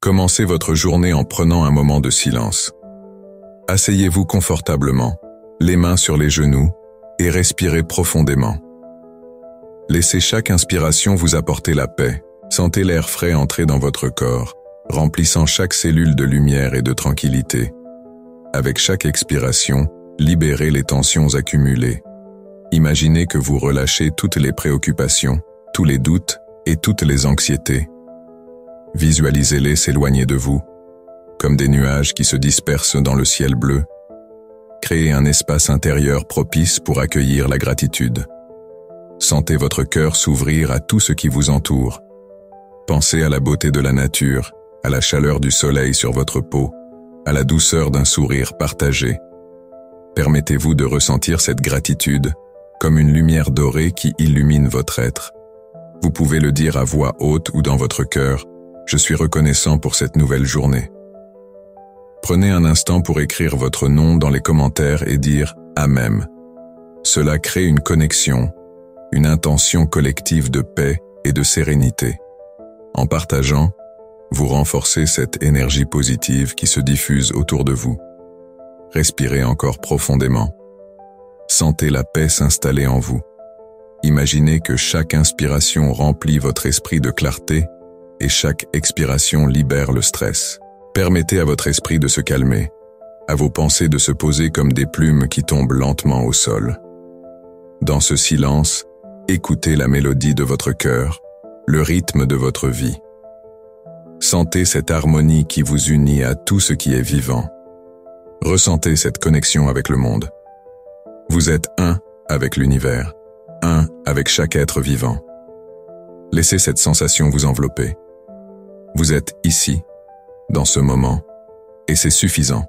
Commencez votre journée en prenant un moment de silence. Asseyez-vous confortablement, les mains sur les genoux, et respirez profondément. Laissez chaque inspiration vous apporter la paix. Sentez l'air frais entrer dans votre corps, remplissant chaque cellule de lumière et de tranquillité. Avec chaque expiration, libérez les tensions accumulées. Imaginez que vous relâchez toutes les préoccupations, tous les doutes et toutes les anxiétés. Visualisez-les s'éloigner de vous, comme des nuages qui se dispersent dans le ciel bleu. Créez un espace intérieur propice pour accueillir la gratitude. Sentez votre cœur s'ouvrir à tout ce qui vous entoure. Pensez à la beauté de la nature, à la chaleur du soleil sur votre peau, à la douceur d'un sourire partagé. Permettez-vous de ressentir cette gratitude comme une lumière dorée qui illumine votre être. Vous pouvez le dire à voix haute ou dans votre cœur, « Je suis reconnaissant pour cette nouvelle journée ». Prenez un instant pour écrire votre nom dans les commentaires et dire « Amen ». Cela crée une connexion, une intention collective de paix et de sérénité. En partageant, vous renforcez cette énergie positive qui se diffuse autour de vous. Respirez encore profondément. Sentez la paix s'installer en vous. Imaginez que chaque inspiration remplit votre esprit de clarté et chaque expiration libère le stress. Permettez à votre esprit de se calmer, à vos pensées de se poser comme des plumes qui tombent lentement au sol. Dans ce silence, écoutez la mélodie de votre cœur, le rythme de votre vie. Sentez cette harmonie qui vous unit à tout ce qui est vivant. Ressentez cette connexion avec le monde. Vous êtes un avec l'univers, un avec chaque être vivant. Laissez cette sensation vous envelopper. Vous êtes ici, dans ce moment, et c'est suffisant.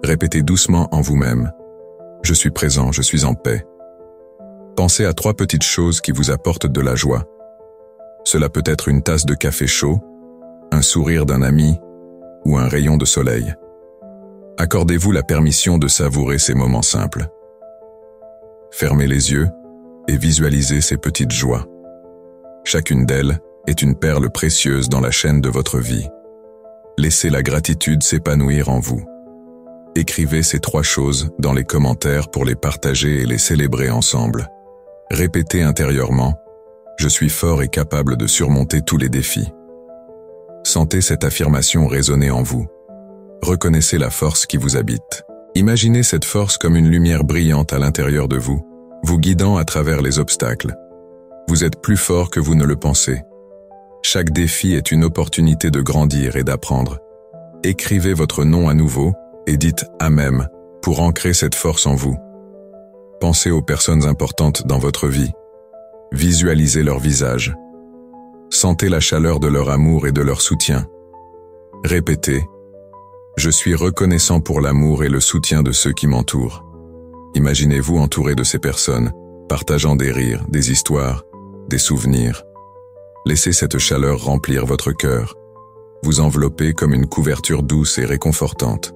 Répétez doucement en vous-même. Je suis présent, je suis en paix. Pensez à 3 petites choses qui vous apportent de la joie. Cela peut être une tasse de café chaud, un sourire d'un ami ou un rayon de soleil. Accordez-vous la permission de savourer ces moments simples. Fermez les yeux et visualisez ces petites joies. Chacune d'elles est une perle précieuse dans la chaîne de votre vie. Laissez la gratitude s'épanouir en vous. Écrivez ces 3 choses dans les commentaires pour les partager et les célébrer ensemble. Répétez intérieurement « Je suis fort et capable de surmonter tous les défis ». Sentez cette affirmation résonner en vous. Reconnaissez la force qui vous habite. Imaginez cette force comme une lumière brillante à l'intérieur de vous, vous guidant à travers les obstacles. Vous êtes plus fort que vous ne le pensez. Chaque défi est une opportunité de grandir et d'apprendre. Écrivez votre nom à nouveau et dites « Amen » pour ancrer cette force en vous. Pensez aux personnes importantes dans votre vie. Visualisez leur visage. Sentez la chaleur de leur amour et de leur soutien. Répétez « Je suis reconnaissant pour l'amour et le soutien de ceux qui m'entourent ». Imaginez-vous entouré de ces personnes, partageant des rires, des histoires, des souvenirs. Laissez cette chaleur remplir votre cœur, vous envelopper comme une couverture douce et réconfortante.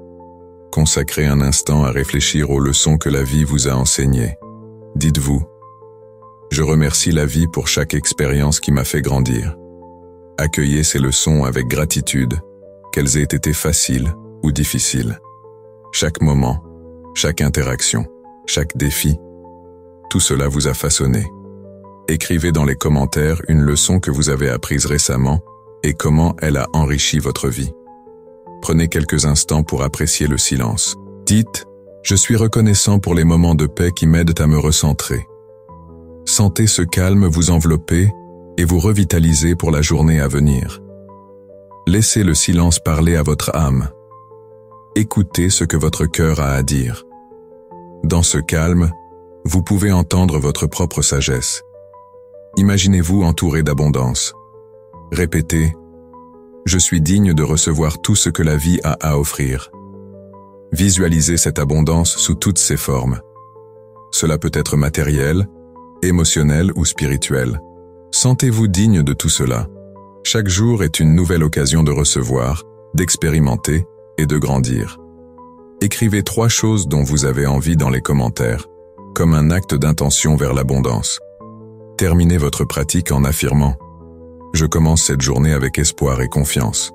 Consacrez un instant à réfléchir aux leçons que la vie vous a enseignées. Dites-vous « Je remercie la vie pour chaque expérience qui m'a fait grandir ». Accueillez ces leçons avec gratitude, qu'elles aient été faciles ou difficiles. Chaque moment, chaque interaction, chaque défi, tout cela vous a façonné. Écrivez dans les commentaires une leçon que vous avez apprise récemment et comment elle a enrichi votre vie. Prenez quelques instants pour apprécier le silence. Dites « Je suis reconnaissant pour les moments de paix qui m'aident à me recentrer ». Sentez ce calme vous envelopper et vous revitaliser pour la journée à venir. Laissez le silence parler à votre âme. Écoutez ce que votre cœur a à dire. Dans ce calme, vous pouvez entendre votre propre sagesse. Imaginez-vous entouré d'abondance. Répétez « Je suis digne de recevoir tout ce que la vie a à offrir ». Visualisez cette abondance sous toutes ses formes. Cela peut être matériel, émotionnel ou spirituel. Sentez-vous digne de tout cela. Chaque jour est une nouvelle occasion de recevoir, d'expérimenter et de grandir. Écrivez 3 choses dont vous avez envie dans les commentaires, comme un acte d'intention vers l'abondance. Terminez votre pratique en affirmant « Je commence cette journée avec espoir et confiance ».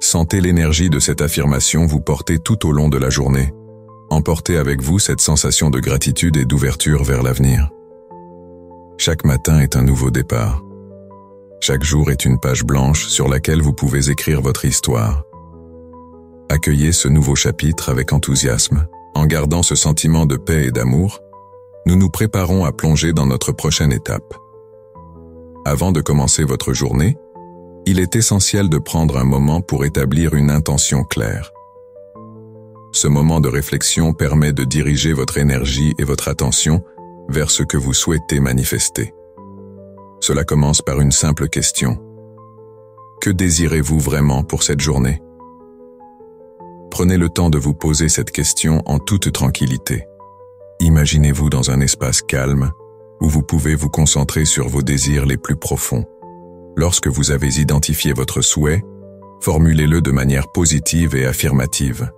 Sentez l'énergie de cette affirmation vous porter tout au long de la journée. Emportez avec vous cette sensation de gratitude et d'ouverture vers l'avenir. Chaque matin est un nouveau départ. Chaque jour est une page blanche sur laquelle vous pouvez écrire votre histoire. Accueillez ce nouveau chapitre avec enthousiasme. En gardant ce sentiment de paix et d'amour, nous nous préparons à plonger dans notre prochaine étape. Avant de commencer votre journée, il est essentiel de prendre un moment pour établir une intention claire. Ce moment de réflexion permet de diriger votre énergie et votre attention vers ce que vous souhaitez manifester. Cela commence par une simple question. Que désirez-vous vraiment pour cette journée? Prenez le temps de vous poser cette question en toute tranquillité. Imaginez-vous dans un espace calme où vous pouvez vous concentrer sur vos désirs les plus profonds. Lorsque vous avez identifié votre souhait, formulez-le de manière positive et affirmative.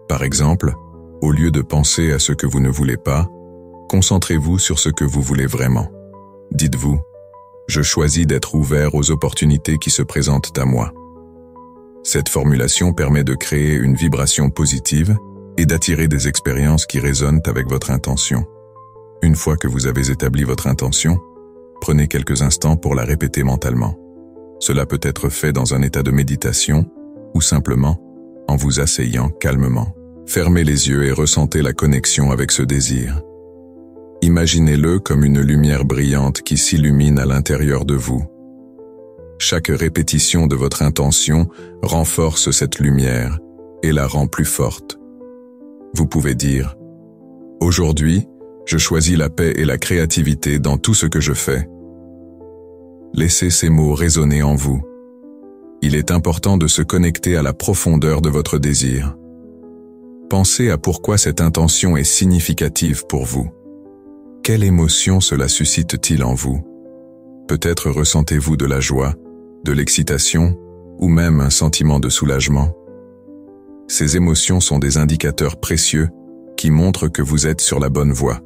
Par exemple, au lieu de penser à ce que vous ne voulez pas, concentrez-vous sur ce que vous voulez vraiment. Dites-vous, je choisis d'être ouvert aux opportunités qui se présentent à moi. Cette formulation permet de créer une vibration positive et d'attirer des expériences qui résonnent avec votre intention. Une fois que vous avez établi votre intention, prenez quelques instants pour la répéter mentalement. Cela peut être fait dans un état de méditation ou simplement en vous asseyant calmement. Fermez les yeux et ressentez la connexion avec ce désir. Imaginez-le comme une lumière brillante qui s'illumine à l'intérieur de vous. Chaque répétition de votre intention renforce cette lumière et la rend plus forte. Vous pouvez dire « Aujourd'hui, je choisis la paix et la créativité dans tout ce que je fais. » Laissez ces mots résonner en vous. Il est important de se connecter à la profondeur de votre désir. Pensez à pourquoi cette intention est significative pour vous. Quelle émotion cela suscite-t-il en vous? Peut-être ressentez-vous de la joie, de l'excitation ou même un sentiment de soulagement. Ces émotions sont des indicateurs précieux qui montrent que vous êtes sur la bonne voie.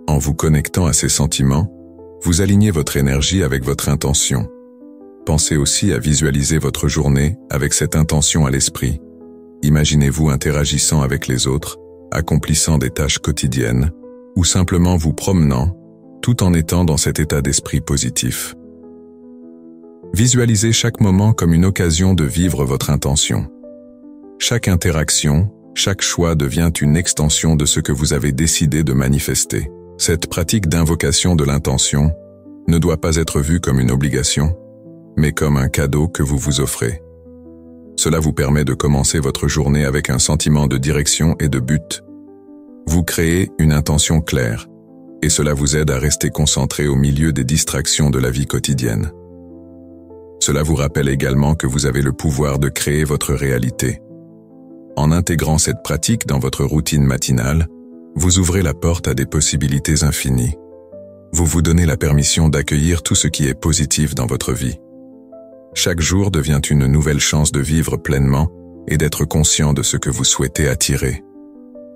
En vous connectant à ces sentiments, vous alignez votre énergie avec votre intention. Pensez aussi à visualiser votre journée avec cette intention à l'esprit. Imaginez-vous interagissant avec les autres, accomplissant des tâches quotidiennes ou simplement vous promenant, tout en étant dans cet état d'esprit positif. Visualisez chaque moment comme une occasion de vivre votre intention. Chaque interaction, chaque choix devient une extension de ce que vous avez décidé de manifester. Cette pratique d'invocation de l'intention ne doit pas être vue comme une obligation, mais comme un cadeau que vous vous offrez. Cela vous permet de commencer votre journée avec un sentiment de direction et de but. Vous créez une intention claire, et cela vous aide à rester concentré au milieu des distractions de la vie quotidienne. Cela vous rappelle également que vous avez le pouvoir de créer votre réalité. En intégrant cette pratique dans votre routine matinale, vous ouvrez la porte à des possibilités infinies. Vous vous donnez la permission d'accueillir tout ce qui est positif dans votre vie. Chaque jour devient une nouvelle chance de vivre pleinement et d'être conscient de ce que vous souhaitez attirer.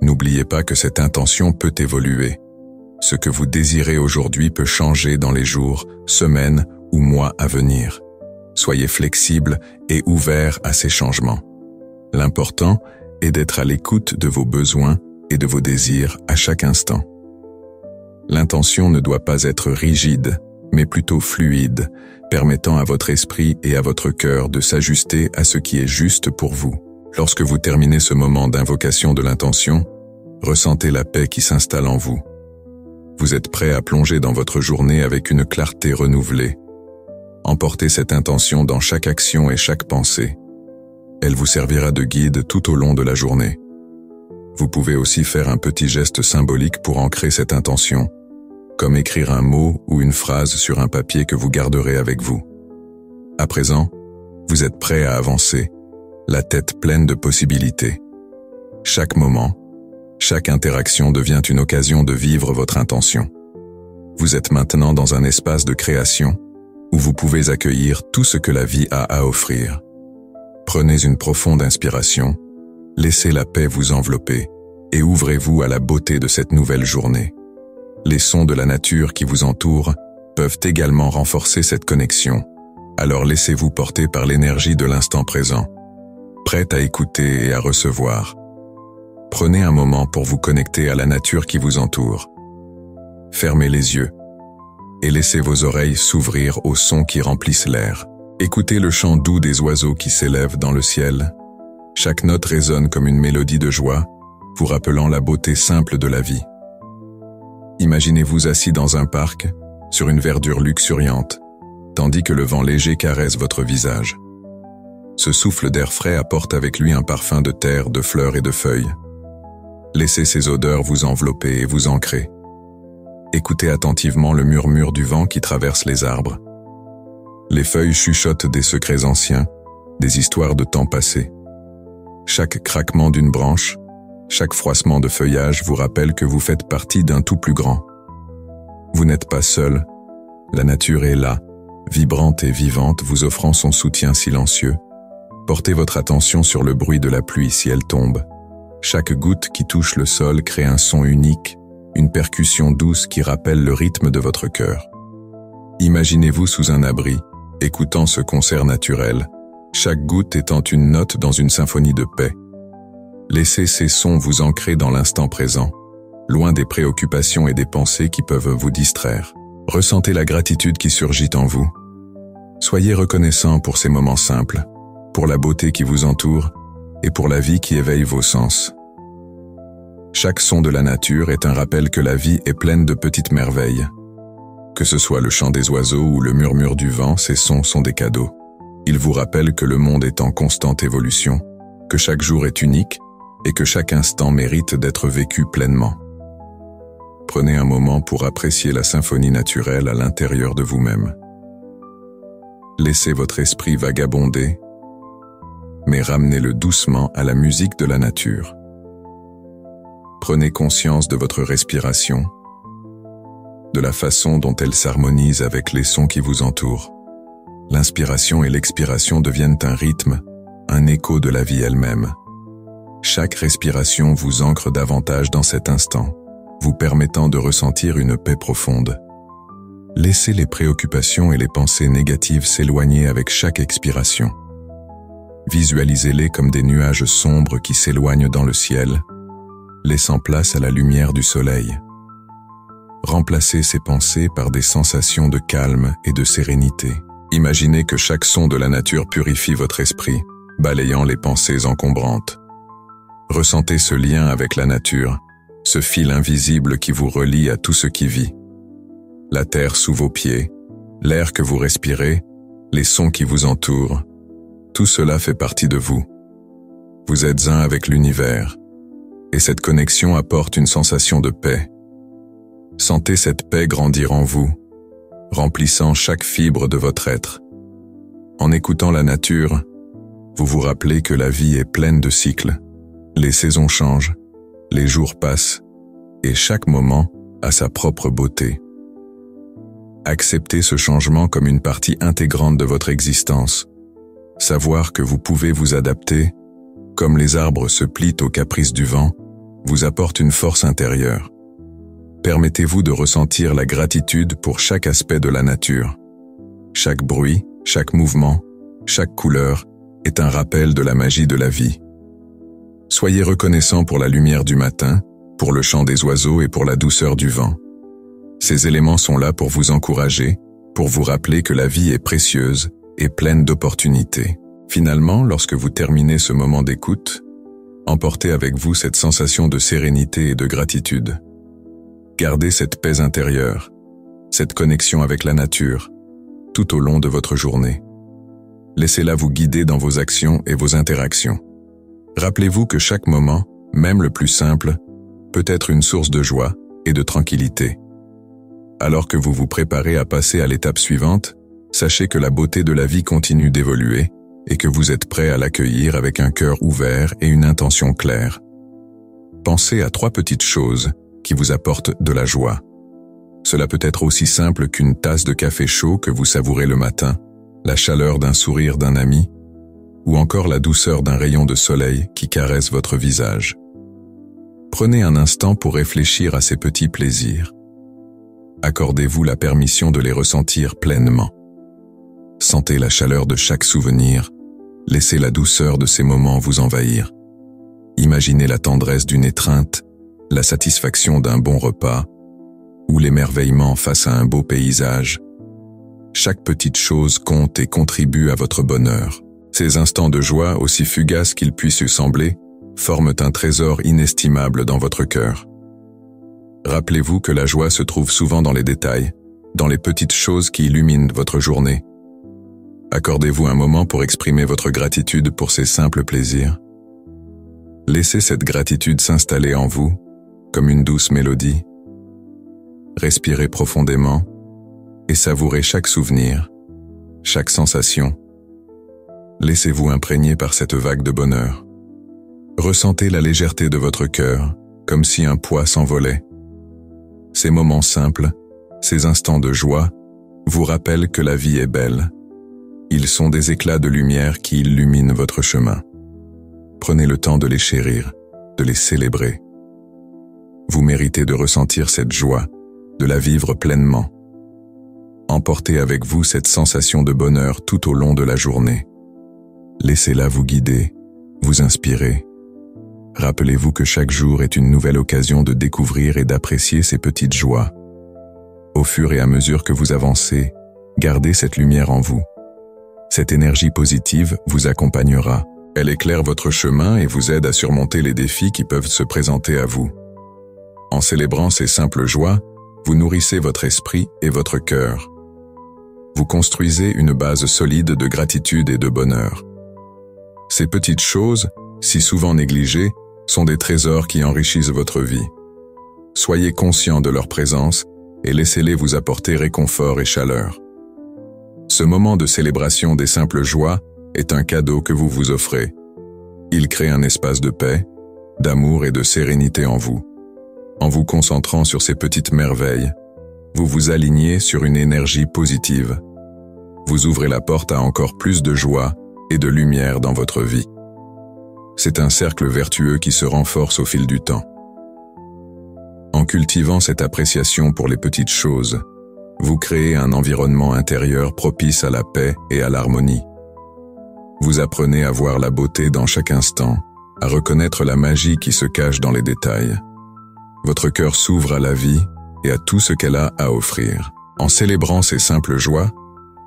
N'oubliez pas que cette intention peut évoluer. Ce que vous désirez aujourd'hui peut changer dans les jours, semaines ou mois à venir. Soyez flexible et ouvert à ces changements. L'important est d'être à l'écoute de vos besoins et de vos désirs à chaque instant. L'intention ne doit pas être rigide, mais plutôt fluide, permettant à votre esprit et à votre cœur de s'ajuster à ce qui est juste pour vous. Lorsque vous terminez ce moment d'invocation de l'intention, ressentez la paix qui s'installe en vous. Vous êtes prêt à plonger dans votre journée avec une clarté renouvelée. Emportez cette intention dans chaque action et chaque pensée. Elle vous servira de guide tout au long de la journée. Vous pouvez aussi faire un petit geste symbolique pour ancrer cette intention, comme écrire un mot ou une phrase sur un papier que vous garderez avec vous. À présent, vous êtes prêt à avancer, la tête pleine de possibilités. Chaque moment, chaque interaction devient une occasion de vivre votre intention. Vous êtes maintenant dans un espace de création où vous pouvez accueillir tout ce que la vie a à offrir. Prenez une profonde inspiration, laissez la paix vous envelopper et ouvrez-vous à la beauté de cette nouvelle journée. Les sons de la nature qui vous entourent peuvent également renforcer cette connexion, alors laissez-vous porter par l'énergie de l'instant présent. prête à écouter et à recevoir. Prenez un moment pour vous connecter à la nature qui vous entoure. Fermez les yeux et laissez vos oreilles s'ouvrir aux sons qui remplissent l'air. Écoutez le chant doux des oiseaux qui s'élèvent dans le ciel. Chaque note résonne comme une mélodie de joie, vous rappelant la beauté simple de la vie. Imaginez-vous assis dans un parc, sur une verdure luxuriante, tandis que le vent léger caresse votre visage. Ce souffle d'air frais apporte avec lui un parfum de terre, de fleurs et de feuilles. Laissez ces odeurs vous envelopper et vous ancrer. Écoutez attentivement le murmure du vent qui traverse les arbres. Les feuilles chuchotent des secrets anciens, des histoires de temps passés. Chaque craquement d'une branche, chaque froissement de feuillage vous rappelle que vous faites partie d'un tout plus grand. Vous n'êtes pas seul, la nature est là, vibrante et vivante, vous offrant son soutien silencieux. Portez votre attention sur le bruit de la pluie si elle tombe. Chaque goutte qui touche le sol crée un son unique, une percussion douce qui rappelle le rythme de votre cœur. Imaginez-vous sous un abri, écoutant ce concert naturel, chaque goutte étant une note dans une symphonie de paix. Laissez ces sons vous ancrer dans l'instant présent, loin des préoccupations et des pensées qui peuvent vous distraire. Ressentez la gratitude qui surgit en vous. Soyez reconnaissant pour ces moments simples, pour la beauté qui vous entoure et pour la vie qui éveille vos sens. Chaque son de la nature est un rappel que la vie est pleine de petites merveilles. Que ce soit le chant des oiseaux ou le murmure du vent, ces sons sont des cadeaux. Ils vous rappellent que le monde est en constante évolution, que chaque jour est unique et que chaque instant mérite d'être vécu pleinement. Prenez un moment pour apprécier la symphonie naturelle à l'intérieur de vous-même. Laissez votre esprit vagabonder, mais ramenez-le doucement à la musique de la nature. Prenez conscience de votre respiration, de la façon dont elle s'harmonise avec les sons qui vous entourent. L'inspiration et l'expiration deviennent un rythme, un écho de la vie elle-même. Chaque respiration vous ancre davantage dans cet instant, vous permettant de ressentir une paix profonde. Laissez les préoccupations et les pensées négatives s'éloigner avec chaque expiration. Visualisez-les comme des nuages sombres qui s'éloignent dans le ciel, laissant place à la lumière du soleil. Remplacez ces pensées par des sensations de calme et de sérénité. Imaginez que chaque son de la nature purifie votre esprit, balayant les pensées encombrantes. Ressentez ce lien avec la nature, ce fil invisible qui vous relie à tout ce qui vit. La terre sous vos pieds, l'air que vous respirez, les sons qui vous entourent, tout cela fait partie de vous. Vous êtes un avec l'univers, et cette connexion apporte une sensation de paix. Sentez cette paix grandir en vous, remplissant chaque fibre de votre être. En écoutant la nature, vous vous rappelez que la vie est pleine de cycles. Les saisons changent, les jours passent, et chaque moment a sa propre beauté. Acceptez ce changement comme une partie intégrante de votre existence. Savoir que vous pouvez vous adapter, comme les arbres se plient aux caprices du vent, vous apporte une force intérieure. Permettez-vous de ressentir la gratitude pour chaque aspect de la nature. Chaque bruit, chaque mouvement, chaque couleur est un rappel de la magie de la vie. Soyez reconnaissant pour la lumière du matin, pour le chant des oiseaux et pour la douceur du vent. Ces éléments sont là pour vous encourager, pour vous rappeler que la vie est précieuse et pleine d'opportunités. Finalement, lorsque vous terminez ce moment d'écoute, emportez avec vous cette sensation de sérénité et de gratitude. Gardez cette paix intérieure, cette connexion avec la nature, tout au long de votre journée. Laissez-la vous guider dans vos actions et vos interactions. Rappelez-vous que chaque moment, même le plus simple, peut être une source de joie et de tranquillité. Alors que vous vous préparez à passer à l'étape suivante, sachez que la beauté de la vie continue d'évoluer et que vous êtes prêt à l'accueillir avec un cœur ouvert et une intention claire. Pensez à 3 petites choses qui vous apportent de la joie. Cela peut être aussi simple qu'une tasse de café chaud que vous savourez le matin, la chaleur d'un sourire d'un ami, ou encore la douceur d'un rayon de soleil qui caresse votre visage. Prenez un instant pour réfléchir à ces petits plaisirs. Accordez-vous la permission de les ressentir pleinement. Sentez la chaleur de chaque souvenir, Laissez la douceur de ces moments vous envahir. Imaginez la tendresse d'une étreinte, la satisfaction d'un bon repas, ou l'émerveillement face à un beau paysage. Chaque petite chose compte et contribue à votre bonheur. Ces instants de joie, aussi fugaces qu'ils puissent sembler, forment un trésor inestimable dans votre cœur. Rappelez-vous que la joie se trouve souvent dans les détails, dans les petites choses qui illuminent votre journée. Accordez-vous un moment pour exprimer votre gratitude pour ces simples plaisirs. Laissez cette gratitude s'installer en vous, comme une douce mélodie. Respirez profondément et savourez chaque souvenir, chaque sensation. Laissez-vous imprégner par cette vague de bonheur. Ressentez la légèreté de votre cœur, comme si un poids s'envolait. Ces moments simples, ces instants de joie, vous rappellent que la vie est belle. Ils sont des éclats de lumière qui illuminent votre chemin. Prenez le temps de les chérir, de les célébrer. Vous méritez de ressentir cette joie, de la vivre pleinement. Emportez avec vous cette sensation de bonheur tout au long de la journée. Laissez-la vous guider, vous inspirer. Rappelez-vous que chaque jour est une nouvelle occasion de découvrir et d'apprécier ces petites joies. Au fur et à mesure que vous avancez, gardez cette lumière en vous. Cette énergie positive vous accompagnera. Elle éclaire votre chemin et vous aide à surmonter les défis qui peuvent se présenter à vous. En célébrant ces simples joies, vous nourrissez votre esprit et votre cœur. Vous construisez une base solide de gratitude et de bonheur. Ces petites choses, si souvent négligées, sont des trésors qui enrichissent votre vie. Soyez conscient de leur présence et laissez-les vous apporter réconfort et chaleur. Ce moment de célébration des simples joies est un cadeau que vous vous offrez. Il crée un espace de paix, d'amour et de sérénité en vous. En vous concentrant sur ces petites merveilles, vous vous alignez sur une énergie positive. Vous ouvrez la porte à encore plus de joie et de lumière dans votre vie. C'est un cercle vertueux qui se renforce au fil du temps. En cultivant cette appréciation pour les petites choses, vous créez un environnement intérieur propice à la paix et à l'harmonie. Vous apprenez à voir la beauté dans chaque instant, à reconnaître la magie qui se cache dans les détails. Votre cœur s'ouvre à la vie et à tout ce qu'elle a à offrir. En célébrant ces simples joies,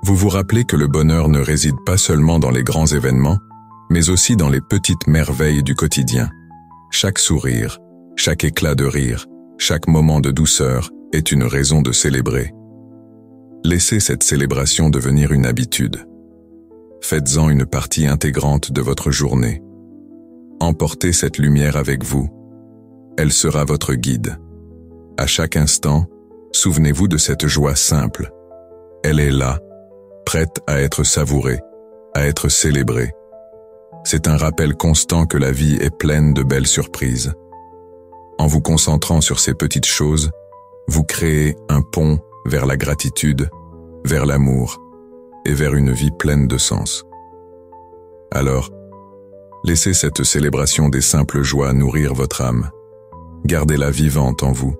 vous vous rappelez que le bonheur ne réside pas seulement dans les grands événements, mais aussi dans les petites merveilles du quotidien. Chaque sourire, chaque éclat de rire, chaque moment de douceur est une raison de célébrer. Laissez cette célébration devenir une habitude. Faites-en une partie intégrante de votre journée. Emportez cette lumière avec vous. Elle sera votre guide. À chaque instant, souvenez-vous de cette joie simple. Elle est là, prête à être savourée, à être célébrée. C'est un rappel constant que la vie est pleine de belles surprises. En vous concentrant sur ces petites choses, vous créez un pont vers la gratitude, vers l'amour et vers une vie pleine de sens. Alors, laissez cette célébration des simples joies nourrir votre âme. Gardez-la vivante en vous.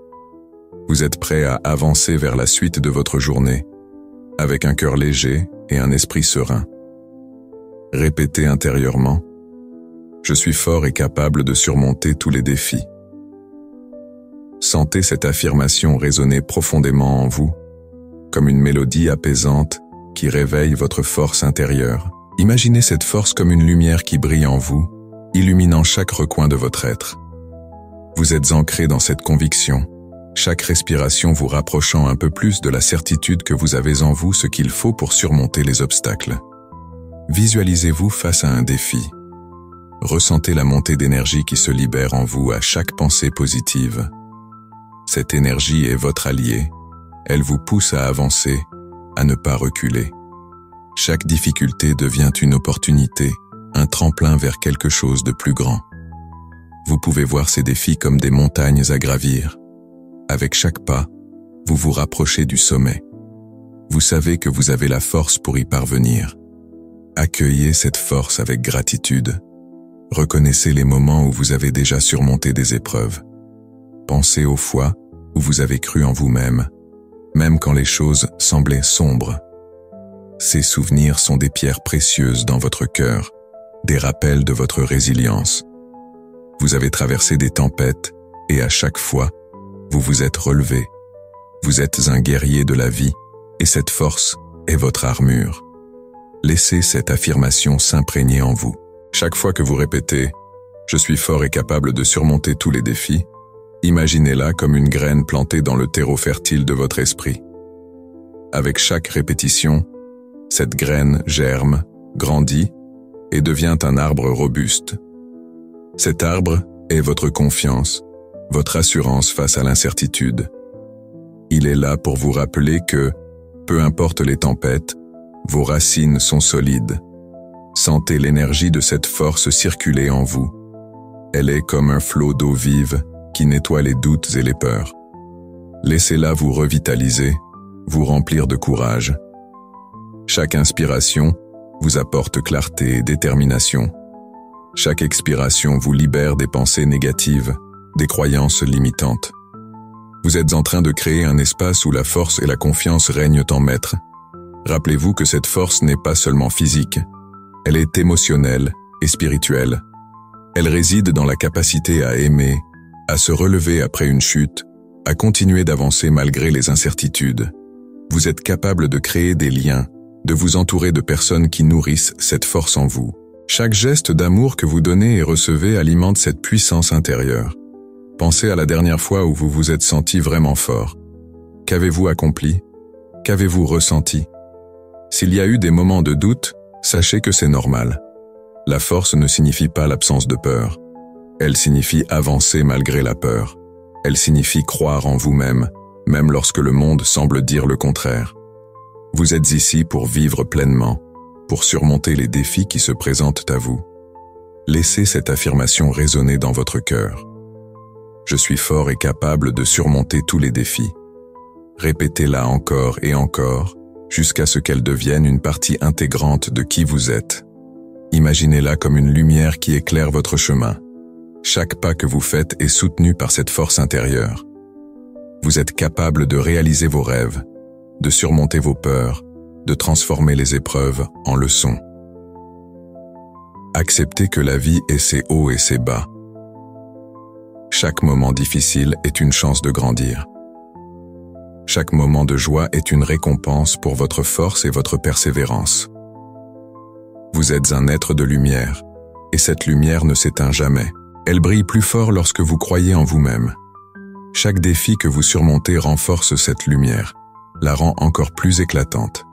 Vous êtes prêt à avancer vers la suite de votre journée, avec un cœur léger et un esprit serein. Répétez intérieurement « Je suis fort et capable de surmonter tous les défis ». Sentez cette affirmation résonner profondément en vous, comme une mélodie apaisante qui réveille votre force intérieure. Imaginez cette force comme une lumière qui brille en vous, illuminant chaque recoin de votre être. Vous êtes ancré dans cette conviction, chaque respiration vous rapprochant un peu plus de la certitude que vous avez en vous ce qu'il faut pour surmonter les obstacles. Visualisez-vous face à un défi. Ressentez la montée d'énergie qui se libère en vous à chaque pensée positive. Cette énergie est votre allié. Elle vous pousse à avancer, à ne pas reculer. Chaque difficulté devient une opportunité, un tremplin vers quelque chose de plus grand. Vous pouvez voir ces défis comme des montagnes à gravir. Avec chaque pas, vous vous rapprochez du sommet. Vous savez que vous avez la force pour y parvenir. Accueillez cette force avec gratitude. Reconnaissez les moments où vous avez déjà surmonté des épreuves. Pensez aux fois où vous avez cru en vous-même, même quand les choses semblaient sombres. Ces souvenirs sont des pierres précieuses dans votre cœur des rappels de votre résilience. Vous avez traversé des tempêtes et à chaque fois, vous vous êtes relevé. Vous êtes un guerrier de la vie et cette force est votre armure. Laissez cette affirmation s'imprégner en vous. Chaque fois que vous répétez « Je suis fort et capable de surmonter tous les défis », imaginez-la comme une graine plantée dans le terreau fertile de votre esprit. Avec chaque répétition, cette graine germe, grandit et devient un arbre robuste. Cet arbre est votre confiance, votre assurance face à l'incertitude. Il est là pour vous rappeler que, peu importe les tempêtes, vos racines sont solides. Sentez l'énergie de cette force circuler en vous. Elle est comme un flot d'eau vive qui nettoie les doutes et les peurs. Laissez-la vous revitaliser, vous remplir de courage. Chaque inspiration vous apporte clarté et détermination. Chaque expiration vous libère des pensées négatives, des croyances limitantes. Vous êtes en train de créer un espace où la force et la confiance règnent en maître. Rappelez-vous que cette force n'est pas seulement physique, elle est émotionnelle et spirituelle. Elle réside dans la capacité à aimer, à se relever après une chute, à continuer d'avancer malgré les incertitudes. Vous êtes capable de créer des liens, de vous entourer de personnes qui nourrissent cette force en vous. Chaque geste d'amour que vous donnez et recevez alimente cette puissance intérieure. Pensez à la dernière fois où vous vous êtes senti vraiment fort. Qu'avez-vous accompli? Qu'avez-vous ressenti? S'il y a eu des moments de doute, sachez que c'est normal. La force ne signifie pas l'absence de peur. Elle signifie avancer malgré la peur. Elle signifie croire en vous-même, même lorsque le monde semble dire le contraire. Vous êtes ici pour vivre pleinement, pour surmonter les défis qui se présentent à vous. Laissez cette affirmation résonner dans votre cœur. Je suis fort et capable de surmonter tous les défis. Répétez-la encore et encore, jusqu'à ce qu'elle devienne une partie intégrante de qui vous êtes. Imaginez-la comme une lumière qui éclaire votre chemin. Chaque pas que vous faites est soutenu par cette force intérieure. Vous êtes capable de réaliser vos rêves, de surmonter vos peurs, de transformer les épreuves en leçons. Acceptez que la vie ait ses hauts et ses bas. Chaque moment difficile est une chance de grandir. Chaque moment de joie est une récompense pour votre force et votre persévérance. Vous êtes un être de lumière, et cette lumière ne s'éteint jamais. Elle brille plus fort lorsque vous croyez en vous-même. Chaque défi que vous surmontez renforce cette lumière, la rend encore plus éclatante.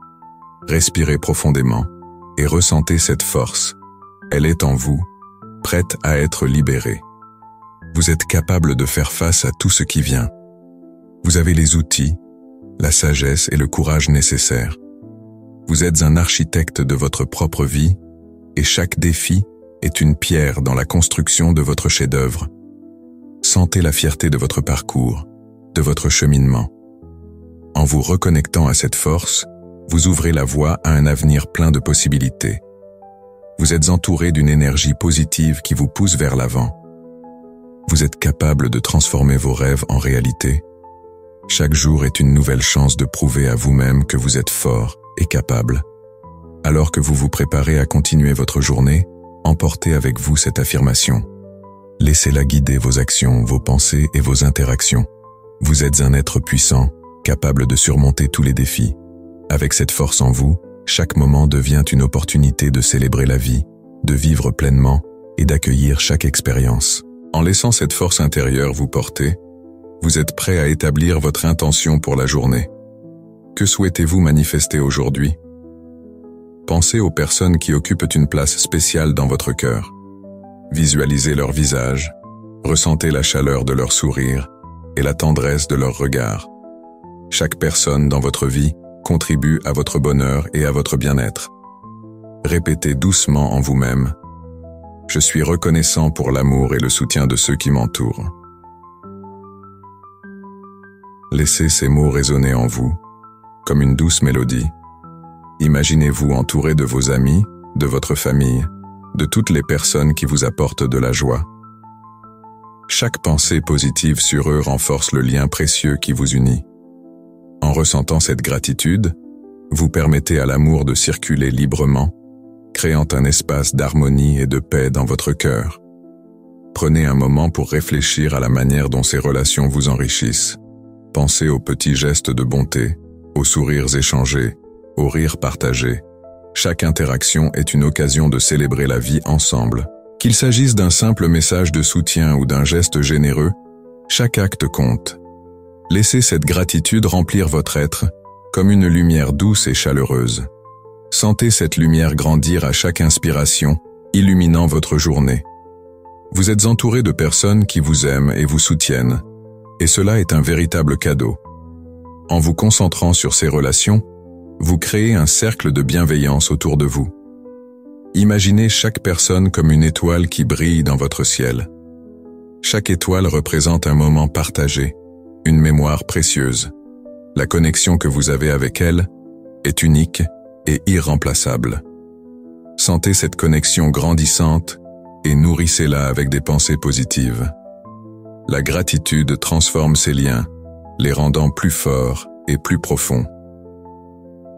Respirez profondément et ressentez cette force. Elle est en vous, prête à être libérée. Vous êtes capable de faire face à tout ce qui vient. Vous avez les outils, la sagesse et le courage nécessaires. Vous êtes un architecte de votre propre vie et chaque défi est une pierre dans la construction de votre chef-d'œuvre. Sentez la fierté de votre parcours, de votre cheminement. En vous reconnectant à cette force, vous ouvrez la voie à un avenir plein de possibilités. Vous êtes entouré d'une énergie positive qui vous pousse vers l'avant. Vous êtes capable de transformer vos rêves en réalité. Chaque jour est une nouvelle chance de prouver à vous-même que vous êtes fort et capable. Alors que vous vous préparez à continuer votre journée, emportez avec vous cette affirmation. Laissez-la guider vos actions, vos pensées et vos interactions. Vous êtes un être puissant, capable de surmonter tous les défis. Avec cette force en vous, chaque moment devient une opportunité de célébrer la vie, de vivre pleinement et d'accueillir chaque expérience. En laissant cette force intérieure vous porter, vous êtes prêt à établir votre intention pour la journée. Que souhaitez-vous manifester aujourd'hui? Pensez aux personnes qui occupent une place spéciale dans votre cœur. Visualisez leur visage, ressentez la chaleur de leur sourire et la tendresse de leur regard. Chaque personne dans votre vie contribue à votre bonheur et à votre bien-être. Répétez doucement en vous-même « Je suis reconnaissant pour l'amour et le soutien de ceux qui m'entourent ». Laissez ces mots résonner en vous, comme une douce mélodie. Imaginez-vous entouré de vos amis, de votre famille, de toutes les personnes qui vous apportent de la joie. Chaque pensée positive sur eux renforce le lien précieux qui vous unit. En ressentant cette gratitude, vous permettez à l'amour de circuler librement, créant un espace d'harmonie et de paix dans votre cœur. Prenez un moment pour réfléchir à la manière dont ces relations vous enrichissent. Pensez aux petits gestes de bonté, aux sourires échangés, aux rires partagés. Chaque interaction est une occasion de célébrer la vie ensemble. Qu'il s'agisse d'un simple message de soutien ou d'un geste généreux, chaque acte compte. Laissez cette gratitude remplir votre être, comme une lumière douce et chaleureuse. Sentez cette lumière grandir à chaque inspiration, illuminant votre journée. Vous êtes entouré de personnes qui vous aiment et vous soutiennent, et cela est un véritable cadeau. En vous concentrant sur ces relations, vous créez un cercle de bienveillance autour de vous. Imaginez chaque personne comme une étoile qui brille dans votre ciel. Chaque étoile représente un moment partagé, une mémoire précieuse. La connexion que vous avez avec elle est unique et irremplaçable. Sentez cette connexion grandissante et nourrissez-la avec des pensées positives. La gratitude transforme ces liens, les rendant plus forts et plus profonds.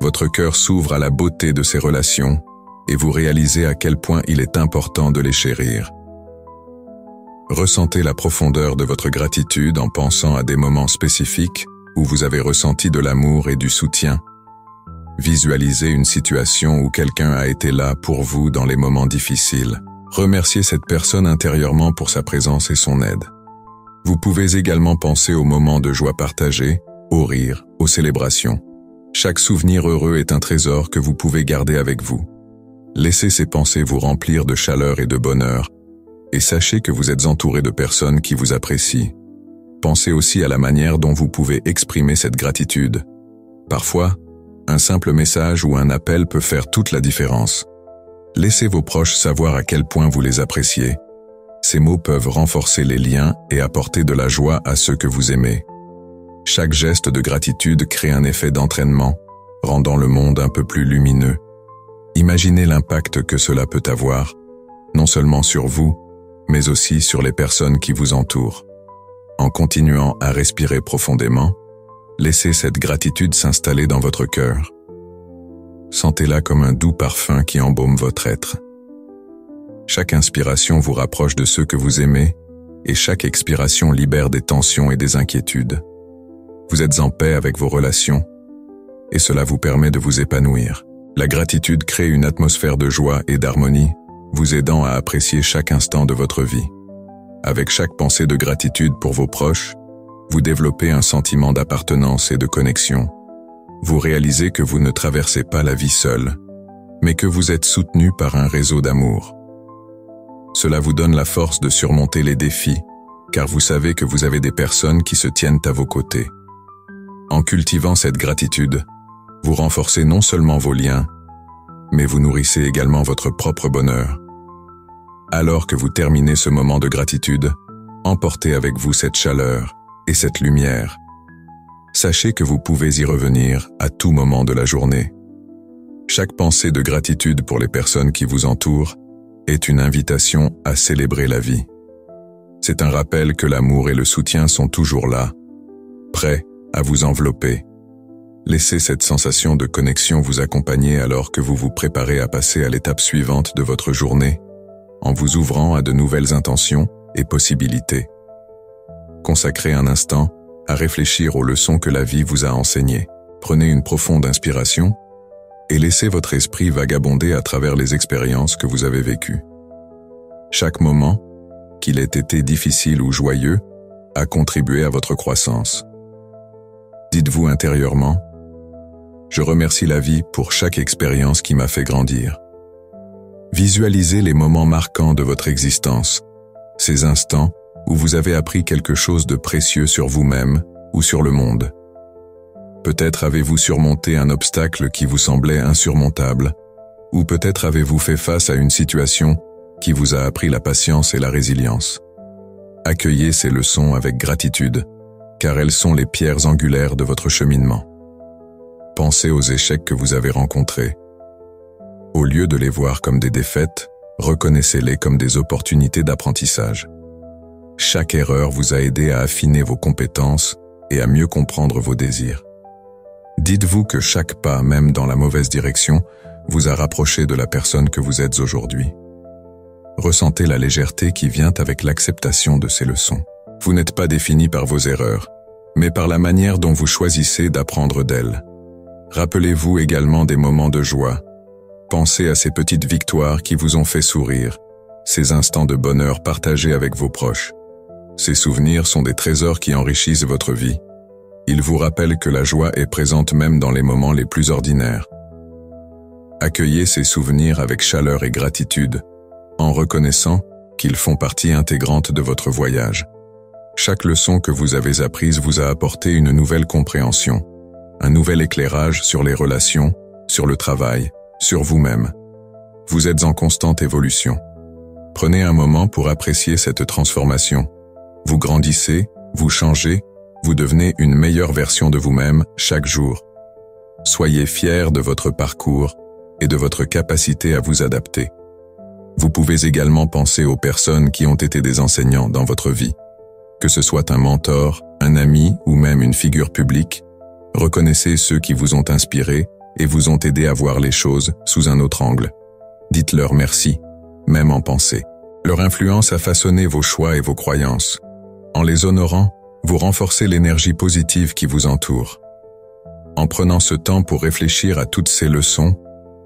Votre cœur s'ouvre à la beauté de ces relations et vous réalisez à quel point il est important de les chérir. Ressentez la profondeur de votre gratitude en pensant à des moments spécifiques où vous avez ressenti de l'amour et du soutien. Visualisez une situation où quelqu'un a été là pour vous dans les moments difficiles. Remerciez cette personne intérieurement pour sa présence et son aide. Vous pouvez également penser aux moments de joie partagés, aux rires, aux célébrations. Chaque souvenir heureux est un trésor que vous pouvez garder avec vous. Laissez ces pensées vous remplir de chaleur et de bonheur, et sachez que vous êtes entouré de personnes qui vous apprécient. Pensez aussi à la manière dont vous pouvez exprimer cette gratitude. Parfois, un simple message ou un appel peut faire toute la différence. Laissez vos proches savoir à quel point vous les appréciez. Ces mots peuvent renforcer les liens et apporter de la joie à ceux que vous aimez. Chaque geste de gratitude crée un effet d'entraînement, rendant le monde un peu plus lumineux. Imaginez l'impact que cela peut avoir, non seulement sur vous, mais aussi sur les personnes qui vous entourent. En continuant à respirer profondément, laissez cette gratitude s'installer dans votre cœur. Sentez-la comme un doux parfum qui embaume votre être. Chaque inspiration vous rapproche de ceux que vous aimez, et chaque expiration libère des tensions et des inquiétudes. Vous êtes en paix avec vos relations, et cela vous permet de vous épanouir. La gratitude crée une atmosphère de joie et d'harmonie, vous aidant à apprécier chaque instant de votre vie. Avec chaque pensée de gratitude pour vos proches, vous développez un sentiment d'appartenance et de connexion. Vous réalisez que vous ne traversez pas la vie seul, mais que vous êtes soutenu par un réseau d'amour. Cela vous donne la force de surmonter les défis, car vous savez que vous avez des personnes qui se tiennent à vos côtés. En cultivant cette gratitude, vous renforcez non seulement vos liens, mais vous nourrissez également votre propre bonheur. Alors que vous terminez ce moment de gratitude, emportez avec vous cette chaleur et cette lumière. Sachez que vous pouvez y revenir à tout moment de la journée. Chaque pensée de gratitude pour les personnes qui vous entourent est une invitation à célébrer la vie. C'est un rappel que l'amour et le soutien sont toujours là, prêts à vous envelopper. Laissez cette sensation de connexion vous accompagner alors que vous vous préparez à passer à l'étape suivante de votre journée, en vous ouvrant à de nouvelles intentions et possibilités. Consacrez un instant à réfléchir aux leçons que la vie vous a enseignées. Prenez une profonde inspiration et laissez votre esprit vagabonder à travers les expériences que vous avez vécues. Chaque moment, qu'il ait été difficile ou joyeux, a contribué à votre croissance. Dites-vous intérieurement, « Je remercie la vie pour chaque expérience qui m'a fait grandir. » Visualisez les moments marquants de votre existence, ces instants où vous avez appris quelque chose de précieux sur vous-même ou sur le monde. Peut-être avez-vous surmonté un obstacle qui vous semblait insurmontable, ou peut-être avez-vous fait face à une situation qui vous a appris la patience et la résilience. Accueillez ces leçons avec gratitude, car elles sont les pierres angulaires de votre cheminement. Pensez aux échecs que vous avez rencontrés. Au lieu de les voir comme des défaites, reconnaissez-les comme des opportunités d'apprentissage. Chaque erreur vous a aidé à affiner vos compétences et à mieux comprendre vos désirs. Dites-vous que chaque pas, même dans la mauvaise direction, vous a rapproché de la personne que vous êtes aujourd'hui. Ressentez la légèreté qui vient avec l'acceptation de ces leçons. Vous n'êtes pas défini par vos erreurs, mais par la manière dont vous choisissez d'apprendre d'elles. Rappelez-vous également des moments de joie. Pensez à ces petites victoires qui vous ont fait sourire, ces instants de bonheur partagés avec vos proches. Ces souvenirs sont des trésors qui enrichissent votre vie. Ils vous rappellent que la joie est présente même dans les moments les plus ordinaires. Accueillez ces souvenirs avec chaleur et gratitude, en reconnaissant qu'ils font partie intégrante de votre voyage. Chaque leçon que vous avez apprise vous a apporté une nouvelle compréhension, un nouvel éclairage sur les relations, sur le travail, sur vous-même. Vous êtes en constante évolution. Prenez un moment pour apprécier cette transformation. Vous grandissez, vous changez, vous devenez une meilleure version de vous-même chaque jour. Soyez fiers de votre parcours et de votre capacité à vous adapter. Vous pouvez également penser aux personnes qui ont été des enseignants dans votre vie. Que ce soit un mentor, un ami ou même une figure publique, reconnaissez ceux qui vous ont inspiré et vous ont aidé à voir les choses sous un autre angle. Dites-leur merci, même en pensée. Leur influence a façonné vos choix et vos croyances. En les honorant, vous renforcez l'énergie positive qui vous entoure. En prenant ce temps pour réfléchir à toutes ces leçons,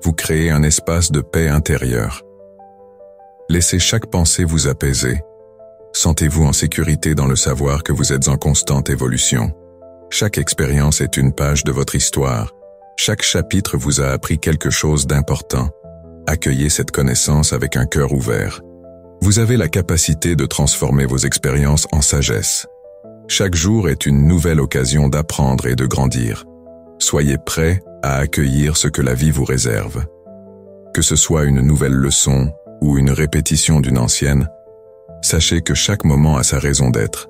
vous créez un espace de paix intérieure. Laissez chaque pensée vous apaiser. Sentez-vous en sécurité dans le savoir que vous êtes en constante évolution. Chaque expérience est une page de votre histoire. Chaque chapitre vous a appris quelque chose d'important. Accueillez cette connaissance avec un cœur ouvert. Vous avez la capacité de transformer vos expériences en sagesse. Chaque jour est une nouvelle occasion d'apprendre et de grandir. Soyez prêts à accueillir ce que la vie vous réserve. Que ce soit une nouvelle leçon ou une répétition d'une ancienne, sachez que chaque moment a sa raison d'être.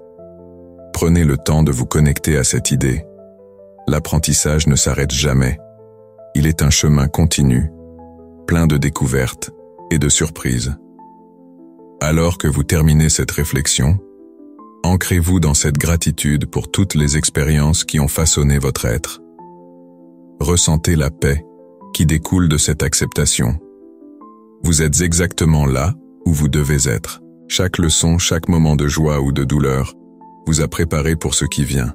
Prenez le temps de vous connecter à cette idée. L'apprentissage ne s'arrête jamais. Il est un chemin continu, plein de découvertes et de surprises. Alors que vous terminez cette réflexion, ancrez-vous dans cette gratitude pour toutes les expériences qui ont façonné votre être. Ressentez la paix qui découle de cette acceptation. Vous êtes exactement là où vous devez être. Chaque leçon, chaque moment de joie ou de douleur vous a préparé pour ce qui vient.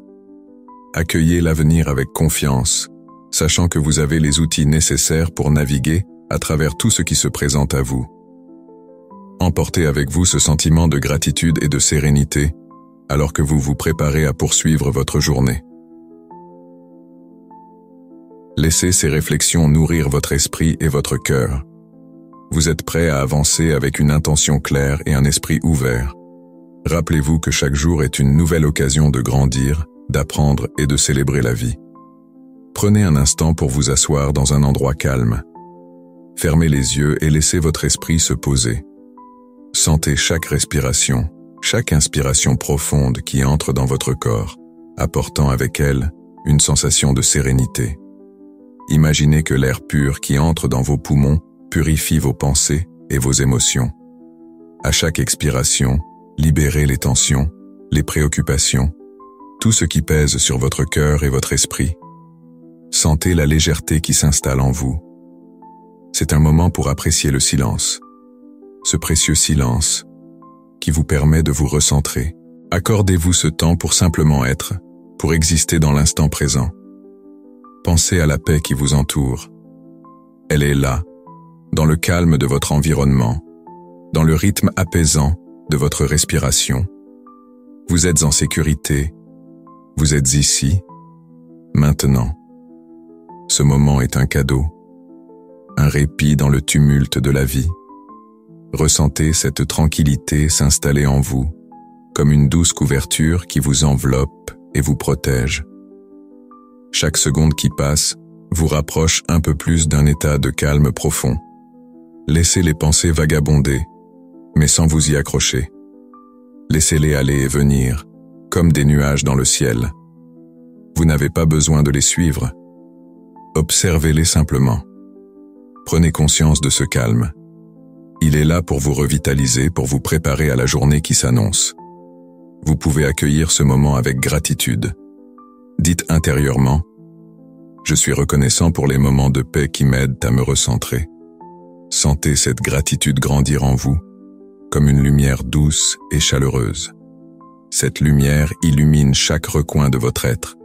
Accueillez l'avenir avec confiance, sachant que vous avez les outils nécessaires pour naviguer à travers tout ce qui se présente à vous. Emportez avec vous ce sentiment de gratitude et de sérénité, alors que vous vous préparez à poursuivre votre journée. Laissez ces réflexions nourrir votre esprit et votre cœur. Vous êtes prêt à avancer avec une intention claire et un esprit ouvert. Rappelez-vous que chaque jour est une nouvelle occasion de grandir, d'apprendre et de célébrer la vie. Prenez un instant pour vous asseoir dans un endroit calme. Fermez les yeux et laissez votre esprit se poser. Sentez chaque respiration, chaque inspiration profonde qui entre dans votre corps, apportant avec elle une sensation de sérénité. Imaginez que l'air pur qui entre dans vos poumons purifie vos pensées et vos émotions. À chaque expiration, libérez les tensions, les préoccupations, tout ce qui pèse sur votre cœur et votre esprit. Sentez la légèreté qui s'installe en vous. C'est un moment pour apprécier le silence. Ce précieux silence qui vous permet de vous recentrer. Accordez-vous ce temps pour simplement être, pour exister dans l'instant présent. Pensez à la paix qui vous entoure. Elle est là, dans le calme de votre environnement, dans le rythme apaisant de votre respiration. Vous êtes en sécurité, vous êtes ici, maintenant. Ce moment est un cadeau, un répit dans le tumulte de la vie. Ressentez cette tranquillité s'installer en vous, comme une douce couverture qui vous enveloppe et vous protège. Chaque seconde qui passe vous rapproche un peu plus d'un état de calme profond. Laissez les pensées vagabonder, mais sans vous y accrocher. Laissez-les aller et venir, comme des nuages dans le ciel. Vous n'avez pas besoin de les suivre. Observez-les simplement. Prenez conscience de ce calme. Il est là pour vous revitaliser, pour vous préparer à la journée qui s'annonce. Vous pouvez accueillir ce moment avec gratitude. Dites intérieurement, Je suis reconnaissant pour les moments de paix qui m'aident à me recentrer. Sentez cette gratitude grandir en vous, comme une lumière douce et chaleureuse. Cette lumière illumine chaque recoin de votre être,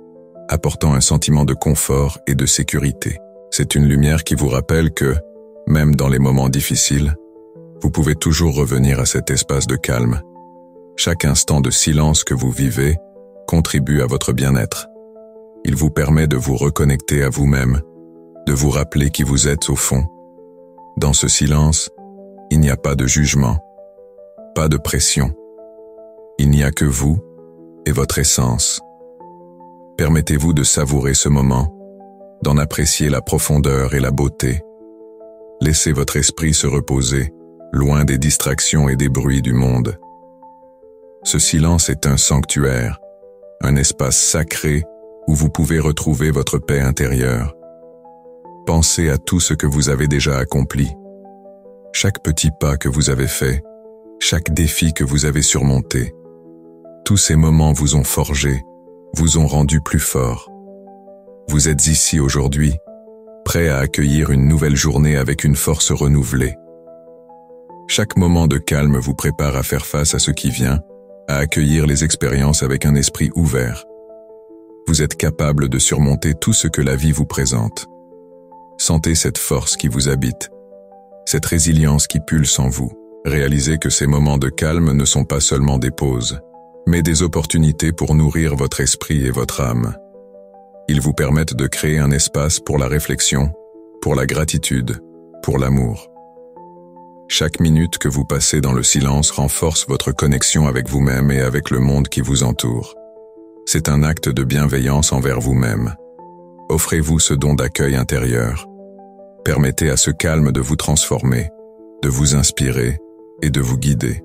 apportant un sentiment de confort et de sécurité. C'est une lumière qui vous rappelle que, même dans les moments difficiles, vous pouvez toujours revenir à cet espace de calme. Chaque instant de silence que vous vivez contribue à votre bien-être. Il vous permet de vous reconnecter à vous-même, de vous rappeler qui vous êtes au fond. Dans ce silence, il n'y a pas de jugement, pas de pression. Il n'y a que vous et votre essence. Permettez-vous de savourer ce moment, d'en apprécier la profondeur et la beauté. Laissez votre esprit se reposer, loin des distractions et des bruits du monde. Ce silence est un sanctuaire, un espace sacré où vous pouvez retrouver votre paix intérieure. Pensez à tout ce que vous avez déjà accompli, chaque petit pas que vous avez fait, chaque défi que vous avez surmonté. Tous ces moments vous ont forgé, vous ont rendu plus fort. Vous êtes ici aujourd'hui, prêt à accueillir une nouvelle journée avec une force renouvelée. Chaque moment de calme vous prépare à faire face à ce qui vient, à accueillir les expériences avec un esprit ouvert. Vous êtes capable de surmonter tout ce que la vie vous présente. Sentez cette force qui vous habite, cette résilience qui pulse en vous. Réalisez que ces moments de calme ne sont pas seulement des pauses, mais des opportunités pour nourrir votre esprit et votre âme. Ils vous permettent de créer un espace pour la réflexion, pour la gratitude, pour l'amour. Chaque minute que vous passez dans le silence renforce votre connexion avec vous-même et avec le monde qui vous entoure. C'est un acte de bienveillance envers vous-même. Offrez-vous ce don d'accueil intérieur. Permettez à ce calme de vous transformer, de vous inspirer et de vous guider.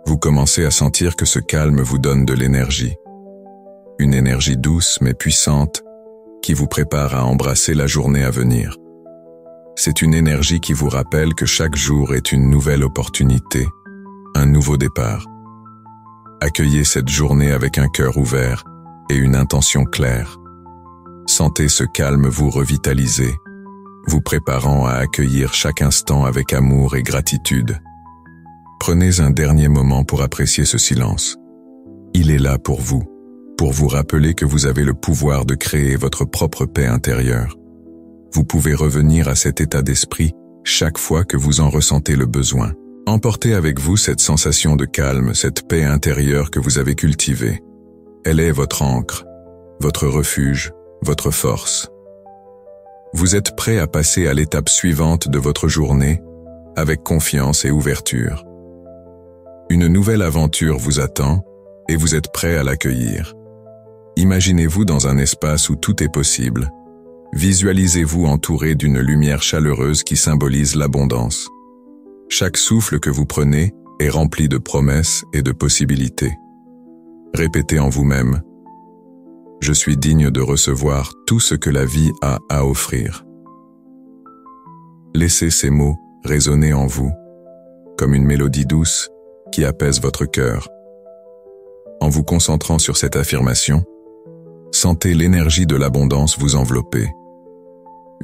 Vous commencez à sentir que ce calme vous donne de l'énergie. Une énergie douce mais puissante qui vous prépare à embrasser la journée à venir. C'est une énergie qui vous rappelle que chaque jour est une nouvelle opportunité, un nouveau départ. Accueillez cette journée avec un cœur ouvert et une intention claire. Sentez ce calme vous revitaliser, vous préparant à accueillir chaque instant avec amour et gratitude. Prenez un dernier moment pour apprécier ce silence. Il est là pour vous rappeler que vous avez le pouvoir de créer votre propre paix intérieure. Vous pouvez revenir à cet état d'esprit chaque fois que vous en ressentez le besoin. Emportez avec vous cette sensation de calme, cette paix intérieure que vous avez cultivée. Elle est votre ancre, votre refuge, votre force. Vous êtes prêt à passer à l'étape suivante de votre journée avec confiance et ouverture. Une nouvelle aventure vous attend et vous êtes prêt à l'accueillir. Imaginez-vous dans un espace où tout est possible. Visualisez-vous entouré d'une lumière chaleureuse qui symbolise l'abondance. Chaque souffle que vous prenez est rempli de promesses et de possibilités. Répétez en vous-même « Je suis digne de recevoir tout ce que la vie a à offrir ». Laissez ces mots résonner en vous, comme une mélodie douce qui apaise votre cœur. En vous concentrant sur cette affirmation, sentez l'énergie de l'abondance vous envelopper.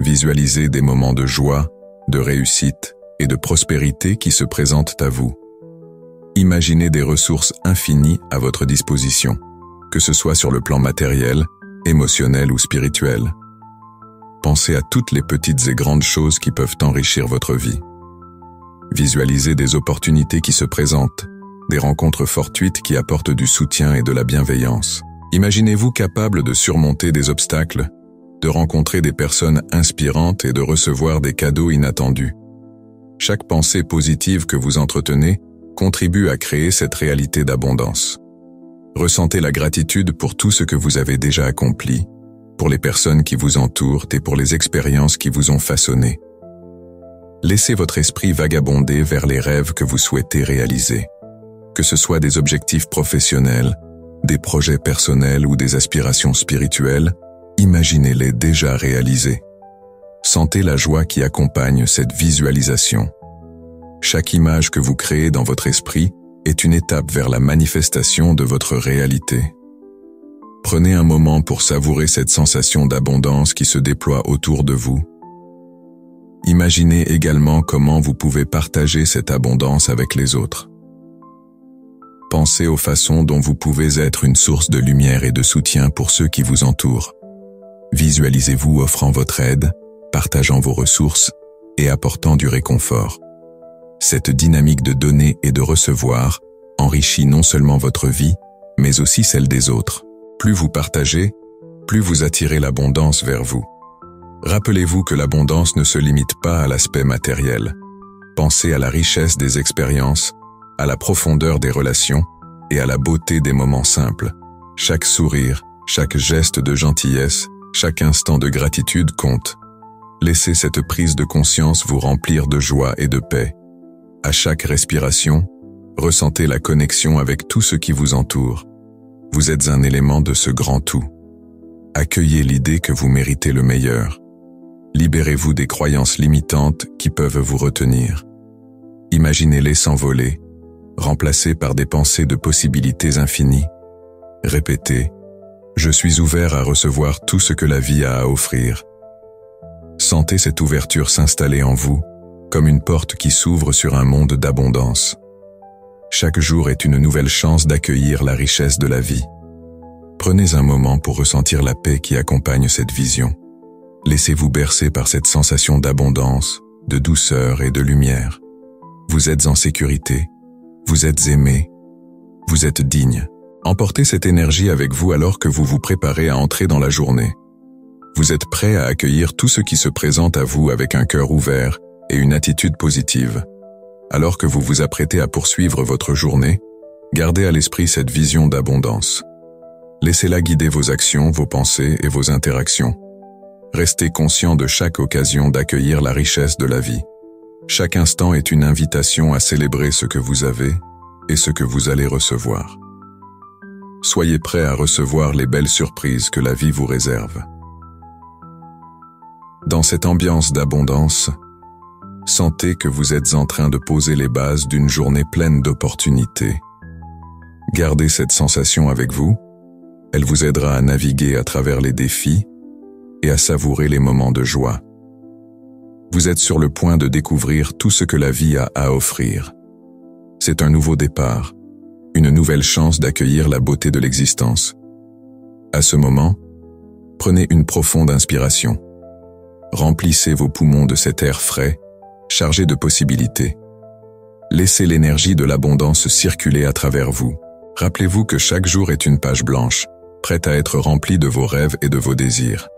Visualisez des moments de joie, de réussite et de prospérité qui se présentent à vous. Imaginez des ressources infinies à votre disposition, que ce soit sur le plan matériel, émotionnel ou spirituel. Pensez à toutes les petites et grandes choses qui peuvent enrichir votre vie. Visualisez des opportunités qui se présentent, des rencontres fortuites qui apportent du soutien et de la bienveillance. Imaginez-vous capable de surmonter des obstacles, de rencontrer des personnes inspirantes et de recevoir des cadeaux inattendus. Chaque pensée positive que vous entretenez contribue à créer cette réalité d'abondance. Ressentez la gratitude pour tout ce que vous avez déjà accompli, pour les personnes qui vous entourent et pour les expériences qui vous ont façonné. Laissez votre esprit vagabonder vers les rêves que vous souhaitez réaliser. Que ce soit des objectifs professionnels, des projets personnels ou des aspirations spirituelles, imaginez-les déjà réalisés. Sentez la joie qui accompagne cette visualisation. Chaque image que vous créez dans votre esprit est une étape vers la manifestation de votre réalité. Prenez un moment pour savourer cette sensation d'abondance qui se déploie autour de vous. Imaginez également comment vous pouvez partager cette abondance avec les autres. Pensez aux façons dont vous pouvez être une source de lumière et de soutien pour ceux qui vous entourent. Visualisez-vous offrant votre aide, partageant vos ressources et apportant du réconfort. Cette dynamique de donner et de recevoir enrichit non seulement votre vie, mais aussi celle des autres. Plus vous partagez, plus vous attirez l'abondance vers vous. Rappelez-vous que l'abondance ne se limite pas à l'aspect matériel. Pensez à la richesse des expériences, à la profondeur des relations et à la beauté des moments simples. Chaque sourire, chaque geste de gentillesse, chaque instant de gratitude compte. Laissez cette prise de conscience vous remplir de joie et de paix. À chaque respiration, ressentez la connexion avec tout ce qui vous entoure. Vous êtes un élément de ce grand tout. Accueillez l'idée que vous méritez le meilleur. Libérez-vous des croyances limitantes qui peuvent vous retenir. Imaginez-les s'envoler, remplacées par des pensées de possibilités infinies. Répétez « Je suis ouvert à recevoir tout ce que la vie a à offrir ». Sentez cette ouverture s'installer en vous, comme une porte qui s'ouvre sur un monde d'abondance. Chaque jour est une nouvelle chance d'accueillir la richesse de la vie. Prenez un moment pour ressentir la paix qui accompagne cette vision. Laissez-vous bercer par cette sensation d'abondance, de douceur et de lumière. Vous êtes en sécurité, vous êtes aimé, vous êtes digne. Emportez cette énergie avec vous alors que vous vous préparez à entrer dans la journée. Vous êtes prêt à accueillir tout ce qui se présente à vous avec un cœur ouvert et une attitude positive. Alors que vous vous apprêtez à poursuivre votre journée, gardez à l'esprit cette vision d'abondance. Laissez-la guider vos actions, vos pensées et vos interactions. Restez conscient de chaque occasion d'accueillir la richesse de la vie. Chaque instant est une invitation à célébrer ce que vous avez et ce que vous allez recevoir. Soyez prêts à recevoir les belles surprises que la vie vous réserve. Dans cette ambiance d'abondance, sentez que vous êtes en train de poser les bases d'une journée pleine d'opportunités. Gardez cette sensation avec vous, elle vous aidera à naviguer à travers les défis et à savourer les moments de joie. Vous êtes sur le point de découvrir tout ce que la vie a à offrir. C'est un nouveau départ, une nouvelle chance d'accueillir la beauté de l'existence. À ce moment, prenez une profonde inspiration. Remplissez vos poumons de cet air frais, chargé de possibilités. Laissez l'énergie de l'abondance circuler à travers vous. Rappelez-vous que chaque jour est une page blanche, prête à être remplie de vos rêves et de vos désirs.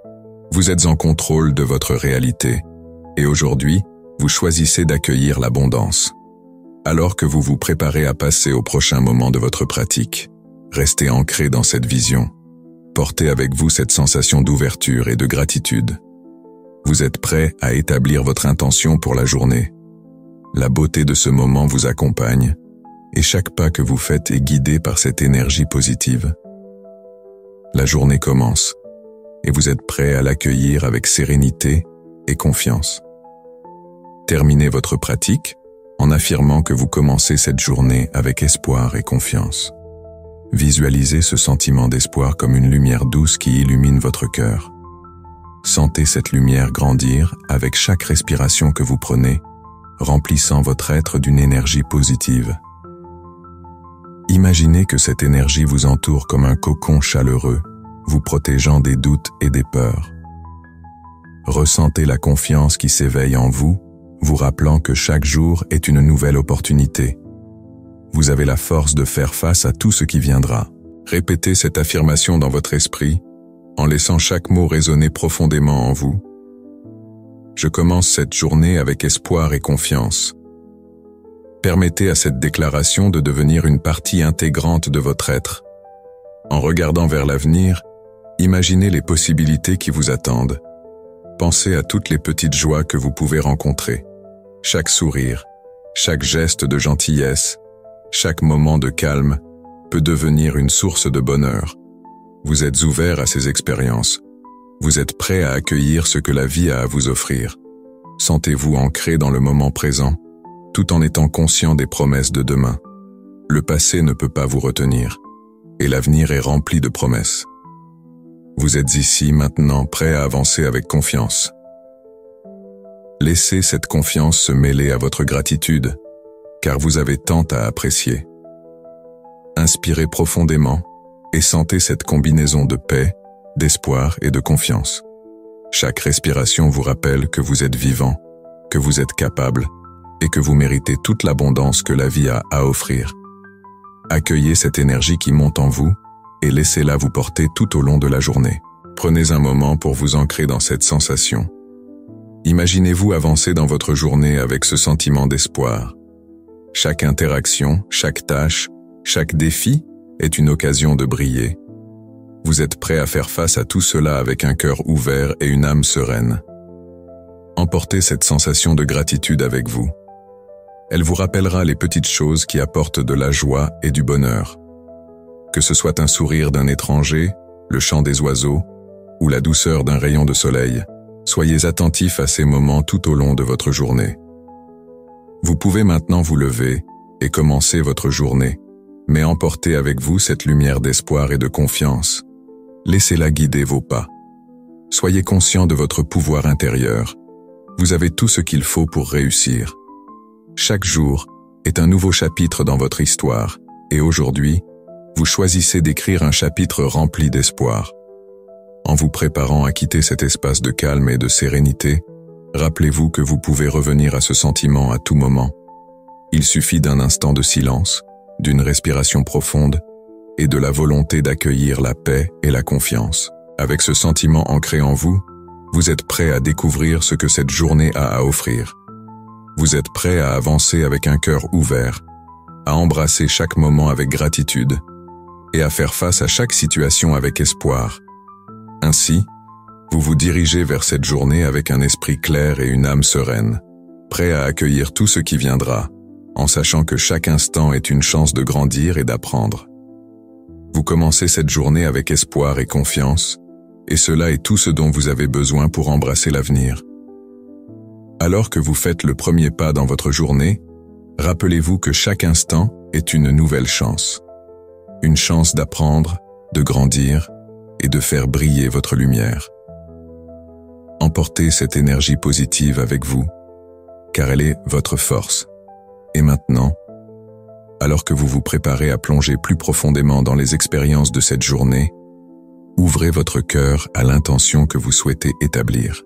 Vous êtes en contrôle de votre réalité, et aujourd'hui, vous choisissez d'accueillir l'abondance. Alors que vous vous préparez à passer au prochain moment de votre pratique, restez ancré dans cette vision. Portez avec vous cette sensation d'ouverture et de gratitude. Vous êtes prêt à établir votre intention pour la journée. La beauté de ce moment vous accompagne, et chaque pas que vous faites est guidé par cette énergie positive. La journée commence, et vous êtes prêt à l'accueillir avec sérénité et confiance. Terminez votre pratique en affirmant que vous commencez cette journée avec espoir et confiance. Visualisez ce sentiment d'espoir comme une lumière douce qui illumine votre cœur. Sentez cette lumière grandir avec chaque respiration que vous prenez, remplissant votre être d'une énergie positive. Imaginez que cette énergie vous entoure comme un cocon chaleureux, vous protégeant des doutes et des peurs. Ressentez la confiance qui s'éveille en vous, vous rappelant que chaque jour est une nouvelle opportunité. Vous avez la force de faire face à tout ce qui viendra. Répétez cette affirmation dans votre esprit, en laissant chaque mot résonner profondément en vous. Je commence cette journée avec espoir et confiance. Permettez à cette déclaration de devenir une partie intégrante de votre être. En regardant vers l'avenir, imaginez les possibilités qui vous attendent. Pensez à toutes les petites joies que vous pouvez rencontrer. Chaque sourire, chaque geste de gentillesse, chaque moment de calme peut devenir une source de bonheur. Vous êtes ouvert à ces expériences. Vous êtes prêt à accueillir ce que la vie a à vous offrir. Sentez-vous ancré dans le moment présent, tout en étant conscient des promesses de demain. Le passé ne peut pas vous retenir, et l'avenir est rempli de promesses. Vous êtes ici, maintenant, prêt à avancer avec confiance. Laissez cette confiance se mêler à votre gratitude, car vous avez tant à apprécier. Inspirez profondément et sentez cette combinaison de paix, d'espoir et de confiance. Chaque respiration vous rappelle que vous êtes vivant, que vous êtes capable et que vous méritez toute l'abondance que la vie a à offrir. Accueillez cette énergie qui monte en vous et laissez-la vous porter tout au long de la journée. Prenez un moment pour vous ancrer dans cette sensation. Imaginez-vous avancer dans votre journée avec ce sentiment d'espoir. Chaque interaction, chaque tâche, chaque défi est une occasion de briller. Vous êtes prêt à faire face à tout cela avec un cœur ouvert et une âme sereine. Emportez cette sensation de gratitude avec vous. Elle vous rappellera les petites choses qui apportent de la joie et du bonheur. Que ce soit un sourire d'un étranger, le chant des oiseaux ou la douceur d'un rayon de soleil, soyez attentifs à ces moments tout au long de votre journée. Vous pouvez maintenant vous lever et commencer votre journée, mais emportez avec vous cette lumière d'espoir et de confiance. Laissez-la guider vos pas. Soyez conscient de votre pouvoir intérieur. Vous avez tout ce qu'il faut pour réussir. Chaque jour est un nouveau chapitre dans votre histoire, et aujourd'hui, vous choisissez d'écrire un chapitre rempli d'espoir. En vous préparant à quitter cet espace de calme et de sérénité, rappelez-vous que vous pouvez revenir à ce sentiment à tout moment. Il suffit d'un instant de silence, d'une respiration profonde et de la volonté d'accueillir la paix et la confiance. Avec ce sentiment ancré en vous, vous êtes prêt à découvrir ce que cette journée a à offrir. Vous êtes prêt à avancer avec un cœur ouvert, à embrasser chaque moment avec gratitude et à faire face à chaque situation avec espoir. Ainsi, vous vous dirigez vers cette journée avec un esprit clair et une âme sereine, prêt à accueillir tout ce qui viendra, en sachant que chaque instant est une chance de grandir et d'apprendre. Vous commencez cette journée avec espoir et confiance, et cela est tout ce dont vous avez besoin pour embrasser l'avenir. Alors que vous faites le premier pas dans votre journée, rappelez-vous que chaque instant est une nouvelle chance. Une chance d'apprendre, de grandir et de faire briller votre lumière. Emportez cette énergie positive avec vous, car elle est votre force. Et maintenant, alors que vous vous préparez à plonger plus profondément dans les expériences de cette journée, ouvrez votre cœur à l'intention que vous souhaitez établir.